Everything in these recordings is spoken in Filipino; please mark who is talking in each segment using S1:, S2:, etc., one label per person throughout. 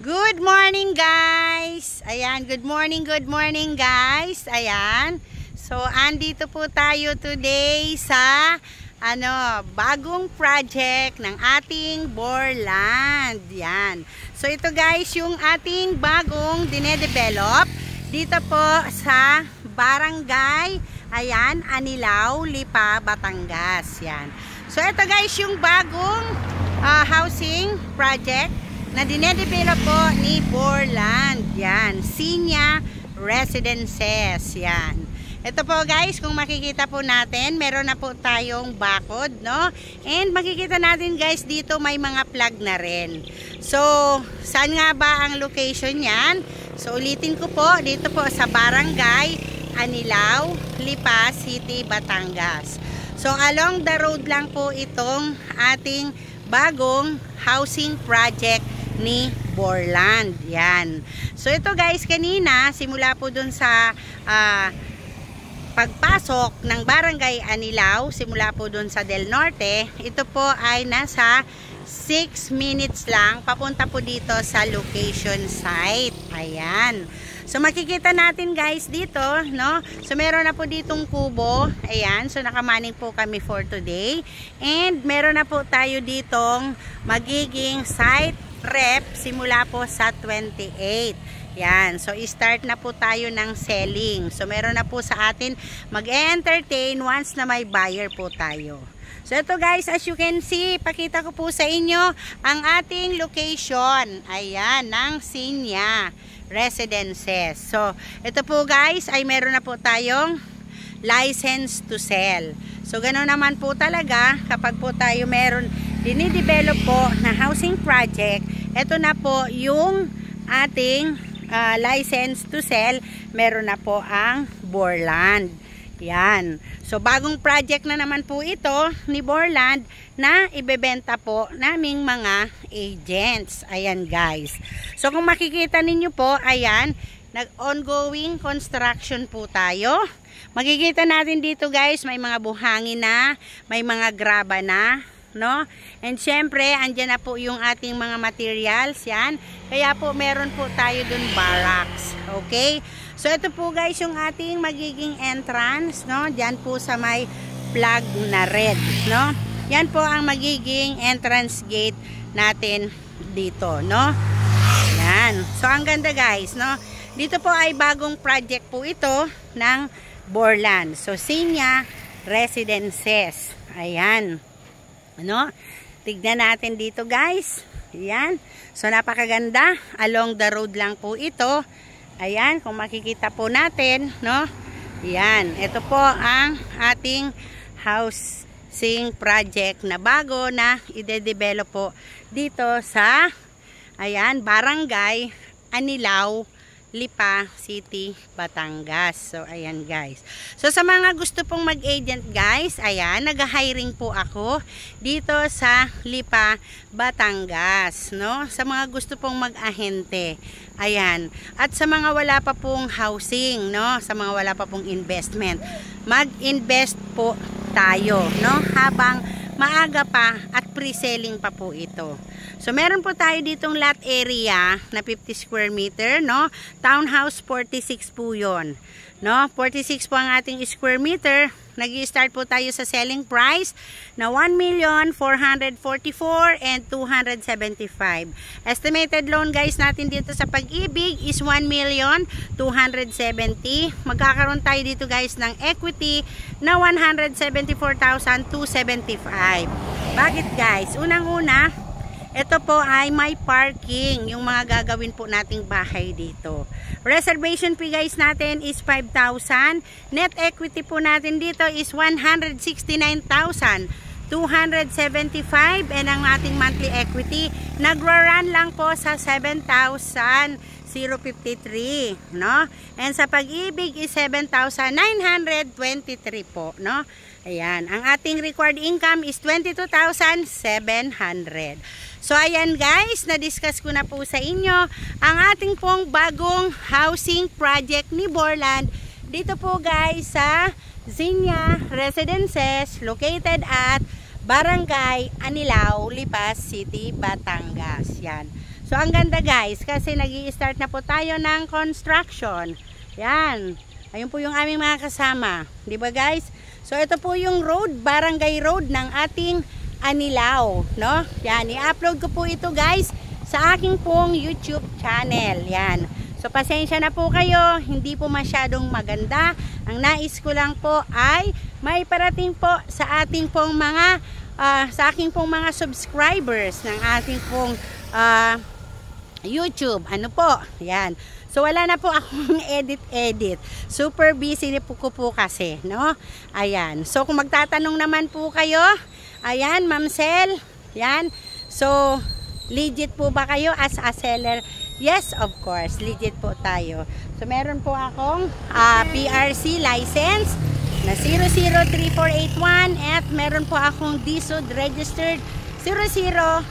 S1: Good morning guys! Ayan, good morning guys! Ayan, so andito po tayo today sa bagong project ng ating Borland. Yan. So ito guys, yung ating bagong dinedevelop dito po sa Barangay, ayan, Anilao, Lipa, Batangas. Yan. So ito guys, yung bagong housing project na dinedevelop po ni Borland. Yan, Sinya Residences. Yan. Ito po guys, kung makikita po natin, meron na po tayong bakod, no? And makikita natin guys, dito may mga plug na rin. So, saan nga ba ang location yan? So, ulitin ko po, dito po sa Barangay Anilao, Lipa City, Batangas. So, along the road lang po itong ating bagong housing project ni Borland. Yan. So ito guys, kanina simula po dun sa pagpasok ng Barangay Anilao, simula po dun sa Del Norte, ito po ay nasa 6 minutes lang papunta po dito sa location site. Ayan. So makikita natin guys dito, no? So meron na po ditong kubo. Ayan, so nakamaning po kami for today. And meron na po tayo ditong magiging site rep simula po sa 28. Yan, so start na po tayo ng selling. So meron na po sa atin mag-entertain once na may buyer po tayo. So ito guys, as you can see, pakita ko po sa inyo ang ating location. Ayan, ng Sinya Residences. So ito po guys, ay meron na po tayong license to sell. So ganoon naman po talaga kapag po tayo meron dinidevelop po na housing project, ito na po yung ating license to sell, meron na po ang Borland. Yan. So bagong project na naman po ito ni Borland na ibebenta po naming mga agents. Ayan guys. So kung makikita ninyo po, ayan, nag-ongoing construction po tayo. Makikita natin dito guys, may mga buhangin na, may mga graba na, no? And syempre, andyan na po yung ating mga materials, yan. Kaya po meron po tayo dun barracks. Okay? So ito po guys yung ating magiging entrance, no? Diyan po sa may plug na red, no? Yan po ang magiging entrance gate natin dito, no? Yan. So ang ganda guys, no? Dito po ay bagong project po ito ng Borland. So Sinya Residences. Ayan. Ano? Tignan natin dito guys. Ayan. So napakaganda. Along the road lang po ito. Ayan. Kung makikita po natin, no? Ayan. Ito po ang ating housing project na bago na ide-develop po dito sa, ayan, Barangay Anilao, Lipa City, Batangas. So, ayan guys. So, sa mga gusto pong mag-agent guys, ayan, nag-hiring po ako dito sa Lipa, Batangas, no? Sa mga gusto pong mag-ahente. Ayan. At sa mga wala pa pong housing, no? Sa mga wala pa pong investment. Mag-invest po tayo, no? Habang maaga pa at pre-selling pa po ito. So, meron po tayo ditong lot area na 50 square meter, no? Townhouse 46 po yun, no? 46 po ang ating square meter. Nag-i-start po tayo sa selling price na 1,444,275. Estimated loan guys natin dito sa Pag-ibig is 1,270,000. Magkakaroon tayo dito guys ng equity na 174,275. Bakit guys? Unang-una, ito po ay may parking, yung mga gagawin po nating bahay dito. Reservation fee guys natin is 5,000. Net equity po natin dito is 169,275. And ang ating monthly equity, nagra-run lang po sa 7,053, no? And sa Pag-ibig is 7,923 po, no? Ayan, ang ating required income is 22,700. So ayan guys, na-discuss ko na po sa inyo ang ating pong bagong housing project ni Borland dito po guys sa Sinya Residences located at Barangay Anilao, Lipa City, Batangas. Yan. So ang ganda guys, kasi nag-i-start na po tayo ng construction. Yan. Ayun po yung aming mga kasama. Di ba guys? So ito po yung road, barangay road ng ating Anilao, no? Yan, i-upload ko po ito guys sa aking pong YouTube channel. Yan. So pasensya na po kayo, hindi po masyadong maganda. Ang nais ko lang po ay may parating po sa ating pong mga sa aking pong mga subscribers ng ating pong YouTube. Ano po? Yan. So wala na po akong edit. Super busy po ko po kasi, no? Ayan. So kung magtatanong naman po kayo, ayan, Ma'am Sel. Yan. So legit po ba kayo as a seller? Yes, of course. Legit po tayo. So meron po akong PRC license na 003481 at meron po akong DSUD registered 001295.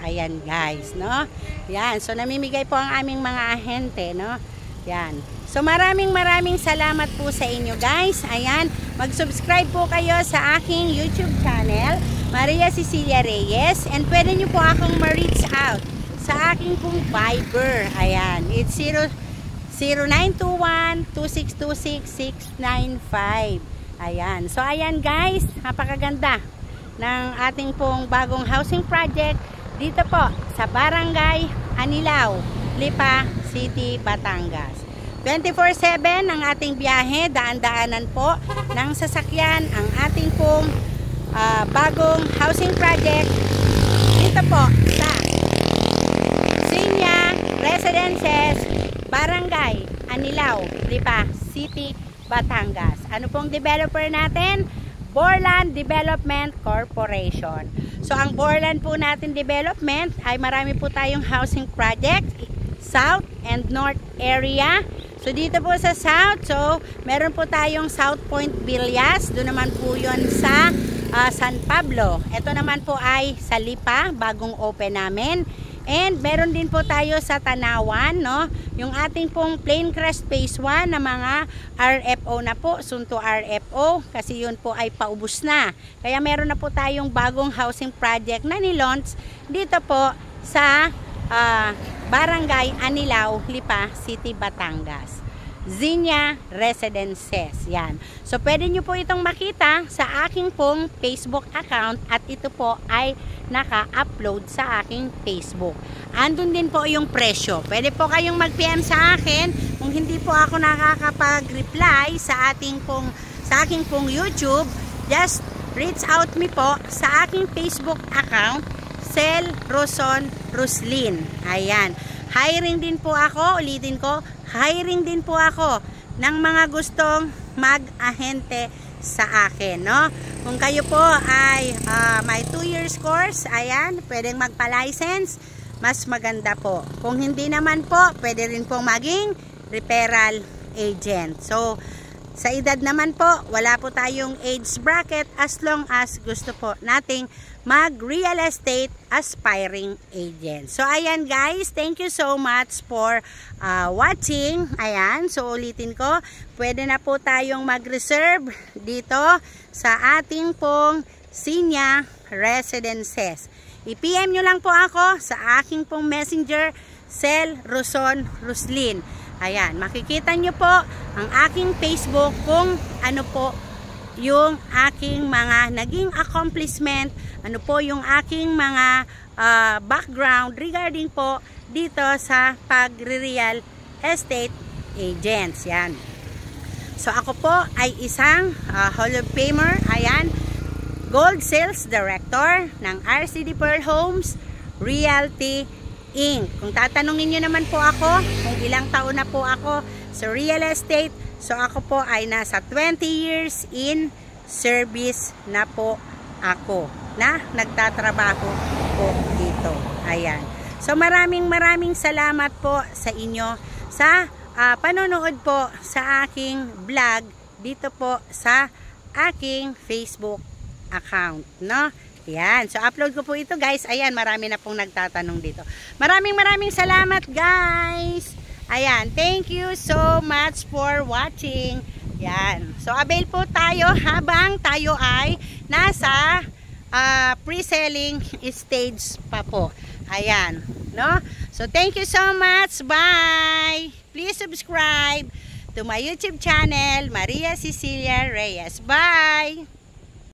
S1: Ayan guys, no? Yan, so namimigay po ang aming mga ahente, no? Yan. So maraming salamat po sa inyo guys. Ayan, mag-subscribe po kayo sa aking YouTube channel, Maria Cecilia Reyes, and pwede nyo po akong ma-reach out sa aking pong Viber. Ayan, it's 0921-2626-695. Ayan, so ayan guys, napakaganda ng ating pong bagong housing project dito po sa Barangay Anilao, Lipa City, Batangas. 24/7 ang ating biyahe, daan-daanan po ng sasakyan ang ating pong bagong housing project dito po sa Sinya Residences, Barangay Anilao, Lipa City, Batangas. Ano pong developer natin? Borland Development Corporation. So ang Borland po natin development ay marami po tayong housing project South and North area. So dito po sa South, so meron po tayong South Point Villas, doon naman po yon sa San Pablo. Ito naman po ay sa Lipa, bagong open namin. And meron din po tayo sa Tanawan, no? Yung ating pong Planecrest Phase 1 na mga RFO na po, Sunto RFO, kasi yun po ay paubos na. Kaya meron na po tayong bagong housing project na nilaunch dito po sa Barangay Anilao, Lipa City, Batangas. Zinya Residences. Yan. So pwede nyo po itong makita sa aking pong Facebook account at ito po ay naka-upload sa aking Facebook. Andun din po yung presyo. Pwede po kayong mag-PM sa akin kung hindi po ako nakakapag-reply sa aking pong YouTube. Just reach out me po sa aking Facebook account, Sel Roson Ruslin. Ayan. Hiring din po ako, ulitin ko, hiring din po ako ng mga gustong mag-ahente sa akin, no? Kung kayo po ay may 2 years course, ayan, pwedeng magpa-license, mas maganda po. Kung hindi naman po, pwede rin pong maging referral agent. So, sa edad naman po, wala po tayong age bracket as long as gusto po nating mag-real estate aspiring agent. So, ayan guys, thank you so much for watching. Ayan, so ulitin ko, pwede na po tayong mag-reserve dito sa ating pong Sinya Residences. I-PM nyo lang po ako sa aking pong messenger, Sel Roson Ruslin. Ayan, makikita nyo po ang aking Facebook kung ano po yung aking mga naging accomplishment, ano po yung aking mga background regarding po dito sa pag-real estate agents. Yan. So ako po ay isang Hall of Famer, ayan, Gold Sales Director ng RCD Pearl Homes Realty Inc. Kung tatanungin nyo naman po ako kung ilang taon na po ako sa real estate, so ako po ay nasa 20 years in service na po ako na nagtatrabaho po dito. Ayan. So maraming salamat po sa inyo sa panonood po sa aking vlog dito po sa aking Facebook account, no? Yan. So, upload ko po ito, guys. Ayan, marami na pong nagtatanong dito. Maraming salamat, guys. Ayan. Thank you so much for watching. Yan. So, avail po tayo habang tayo ay nasa pre-selling stage pa po. Ayan, no? So thank you so much. Bye. Please subscribe to my YouTube channel, Maria Cecilia Reyes. Bye.